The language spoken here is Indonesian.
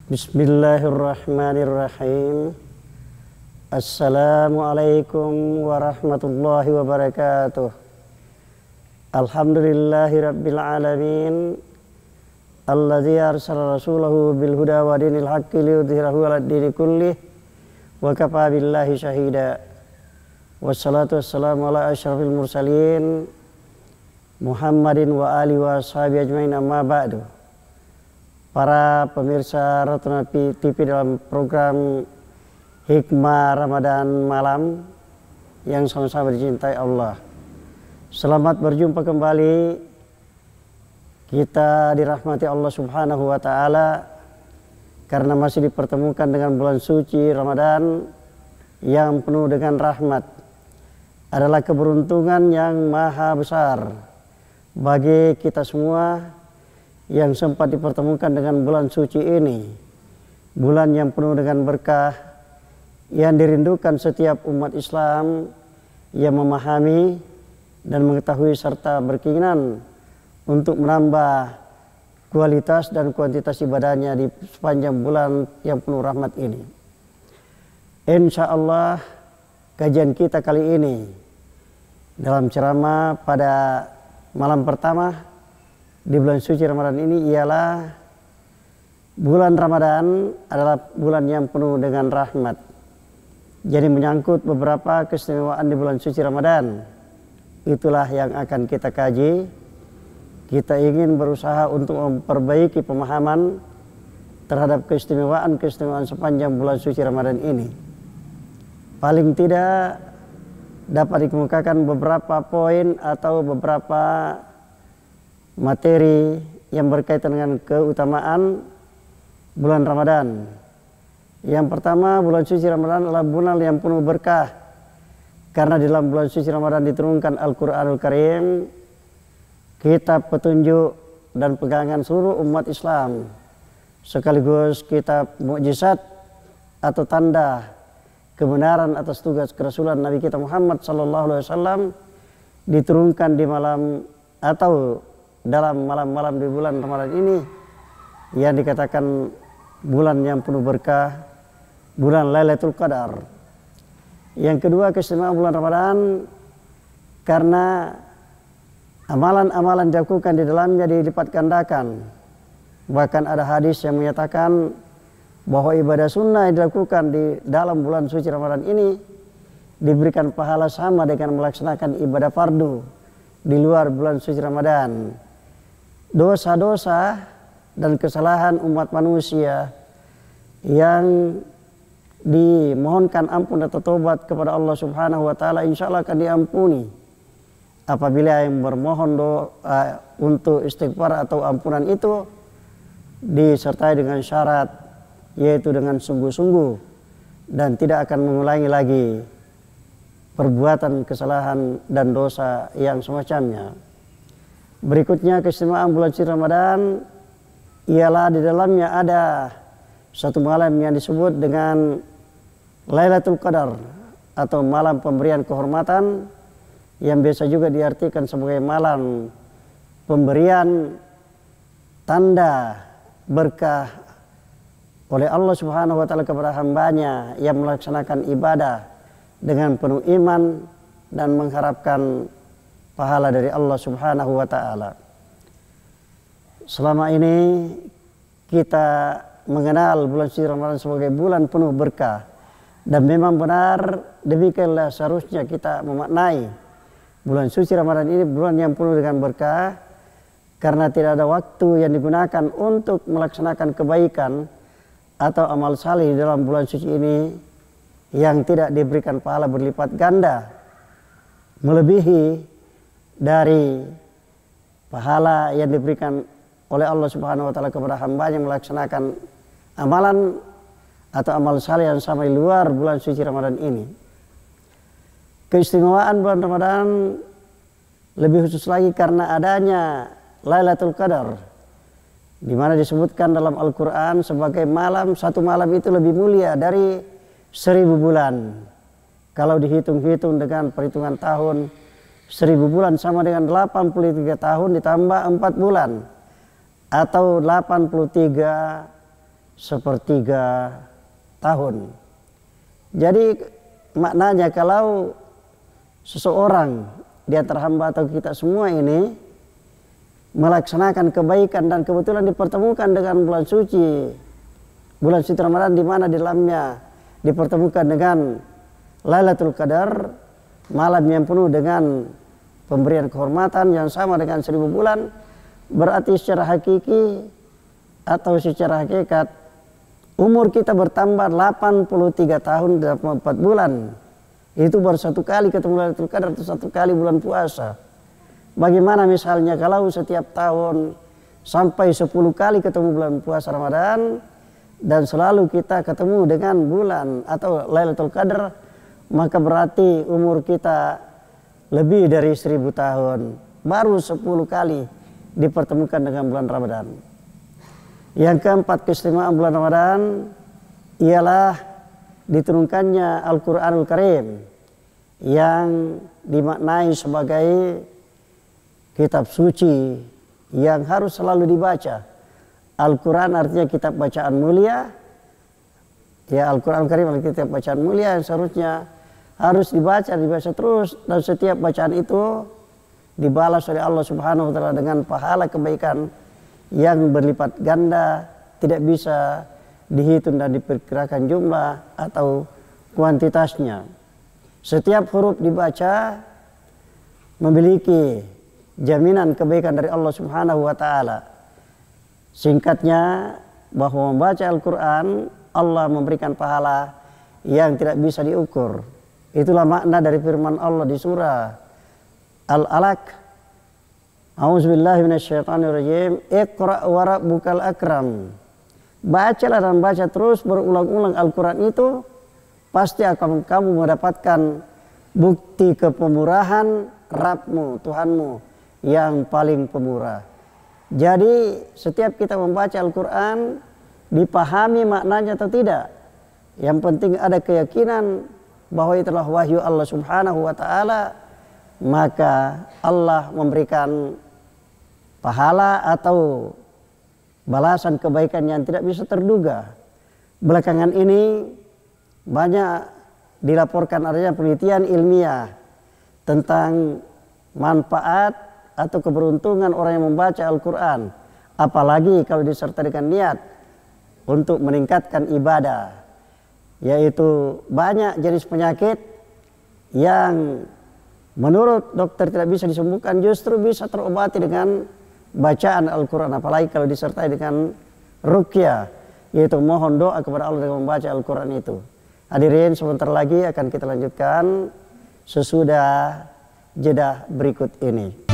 Bismillahirrahmanirrahim. Assalamualaikum warahmatullahi wabarakatuh. Alhamdulillahi rabbil alamin. Alladzi arsala rasulahu bil huda wa dinil haqqi liyudhhirahu 'alad dini kullih wa kafa billahi syahida. Wassalatu wassalamu ala asyrafil mursalin Muhammadin wa alihi wa sahbihi ajmain, amma ba'du. Para pemirsa Ratuna TV dalam program Hikmah Ramadan Malam yang sama-sama dicintai Allah, selamat berjumpa kembali. Kita dirahmati Allah Subhanahu wa Ta'ala karena masih dipertemukan dengan bulan suci Ramadan yang penuh dengan rahmat. Adalah keberuntungan yang maha besar bagi kita semua yang sempat dipertemukan dengan bulan suci ini, bulan yang penuh dengan berkah, yang dirindukan setiap umat Islam yang memahami dan mengetahui serta berkeinginan untuk menambah kualitas dan kuantitas ibadahnya di sepanjang bulan yang penuh rahmat ini. Insya Allah kajian kita kali ini dalam ceramah pada malam pertama di bulan suci Ramadan ini ialah bulan Ramadan adalah bulan yang penuh dengan rahmat. Jadi menyangkut beberapa keistimewaan di bulan suci Ramadan. Itulah yang akan kita kaji. Kita ingin berusaha untuk memperbaiki pemahaman terhadap keistimewaan-keistimewaan sepanjang bulan suci Ramadan ini. Paling tidak dapat dikemukakan beberapa poin atau beberapa materi yang berkaitan dengan keutamaan bulan Ramadan. Yang pertama, bulan suci Ramadan adalah bulan yang penuh berkah, karena dalam bulan suci Ramadan diturunkan Al-Quranul Karim, kitab petunjuk dan pegangan seluruh umat Islam, sekaligus kitab mukjizat atau tanda kebenaran atas tugas kerasulan Nabi kita Muhammad SAW, diturunkan di malam atau dalam malam-malam di bulan Ramadan ini yang dikatakan bulan yang penuh berkah, bulan Lailatul Qadar. Yang kedua, keistimewaan bulan Ramadan karena amalan-amalan dilakukan di dalamnya dilipat gandakan. Bahkan ada hadis yang menyatakan bahwa ibadah sunnah yang dilakukan di dalam bulan suci Ramadan ini diberikan pahala sama dengan melaksanakan ibadah fardu di luar bulan suci Ramadan. Dosa-dosa dan kesalahan umat manusia yang dimohonkan ampun atau tobat kepada Allah Subhanahu wa Ta'ala, insya Allah akan diampuni apabila yang bermohon doa untuk istighfar atau ampunan itu disertai dengan syarat, yaitu dengan sungguh-sungguh dan tidak akan mengulangi lagi perbuatan kesalahan dan dosa yang semacamnya. Berikutnya, keistimewaan bulan suci Ramadan ialah di dalamnya ada satu malam yang disebut dengan Lailatul Qadar atau malam pemberian kehormatan, yang biasa juga diartikan sebagai malam pemberian tanda berkah oleh Allah Subhanahu wa Ta'ala kepada hambanya yang melaksanakan ibadah dengan penuh iman dan mengharapkan pahala dari Allah Subhanahu wa Ta'ala. Selama ini kita mengenal bulan suci Ramadan sebagai bulan penuh berkah, dan memang benar demikianlah seharusnya kita memaknai bulan suci Ramadan ini, bulan yang penuh dengan berkah, karena tidak ada waktu yang digunakan untuk melaksanakan kebaikan atau amal saleh dalam bulan suci ini yang tidak diberikan pahala berlipat ganda, melebihi dari pahala yang diberikan oleh Allah Subhanahu wa Ta'ala kepada hambanya melaksanakan amalan atau amal saleh yang sama di luar bulan suci Ramadan ini. Keistimewaan bulan Ramadan lebih khusus lagi karena adanya Lailatul Qadar, di mana disebutkan dalam Al-Quran sebagai satu malam itu lebih mulia dari 1000 bulan. Kalau dihitung-hitung dengan perhitungan tahun, 1000 bulan sama dengan 83 tahun ditambah 4 bulan. Atau 83 sepertiga tahun. Jadi maknanya kalau seseorang di antara hamba atau kita semua ini melaksanakan kebaikan dan kebetulan dipertemukan dengan bulan suci Ramadan, di mana di dalamnya dipertemukan dengan Lailatul Qadar, malam yang penuh dengan pemberian kehormatan yang sama dengan 1000 bulan, berarti secara hakiki atau secara hakikat umur kita bertambah 83 tahun dan 4 bulan. Itu baru satu kali ketemu Lailatul Qadar atau satu kali bulan puasa. Bagaimana misalnya kalau setiap tahun sampai 10 kali ketemu bulan puasa Ramadan dan selalu kita ketemu dengan bulan atau Lailatul Qadar, maka berarti umur kita lebih dari 1000 tahun. Baru 10 kali dipertemukan dengan bulan Ramadan. Yang keempat, keistimewaan bulan Ramadan ialah diturunkannya Al-Quranul Karim yang dimaknai sebagai kitab suci yang harus selalu dibaca. Al-Quran artinya kitab bacaan mulia. Ya, Al-Quran Karim adalah kitab bacaan mulia yang seharusnya harus dibaca terus, dan setiap bacaan itu dibalas oleh Allah Subhanahu wa taala dengan pahala kebaikan yang berlipat ganda, tidak bisa dihitung dan diperkirakan jumlah atau kuantitasnya. Setiap huruf dibaca memiliki jaminan kebaikan dari Allah Subhanahu wa taala. Singkatnya, bahwa membaca Al-Quran Allah memberikan pahala yang tidak bisa diukur. Itulah makna dari firman Allah di surah Al-Alaq. A'udzubillahi minasyaitonirrajim. Iqra' wa rabbukal akram. Bacalah dan baca terus berulang-ulang Al-Quran itu, pasti akan kamu mendapatkan bukti kepemurahan Rabbmu, Tuhanmu yang paling pemurah. Jadi setiap kita membaca Al-Quran, dipahami maknanya atau tidak, yang penting ada keyakinan bahwa itulah wahyu Allah Subhanahu wa taala, maka Allah memberikan pahala atau balasan kebaikan yang tidak bisa terduga. Belakangan ini banyak dilaporkan adanya penelitian ilmiah tentang manfaat atau keberuntungan orang yang membaca Al-Quran, apalagi kalau disertai dengan niat untuk meningkatkan ibadah, yaitu banyak jenis penyakit yang menurut dokter tidak bisa disembuhkan justru bisa terobati dengan bacaan Al-Quran, apalagi kalau disertai dengan ruqyah, yaitu mohon doa kepada Allah dengan membaca Al-Quran itu. Hadirin, sebentar lagi akan kita lanjutkan sesudah jeda berikut ini.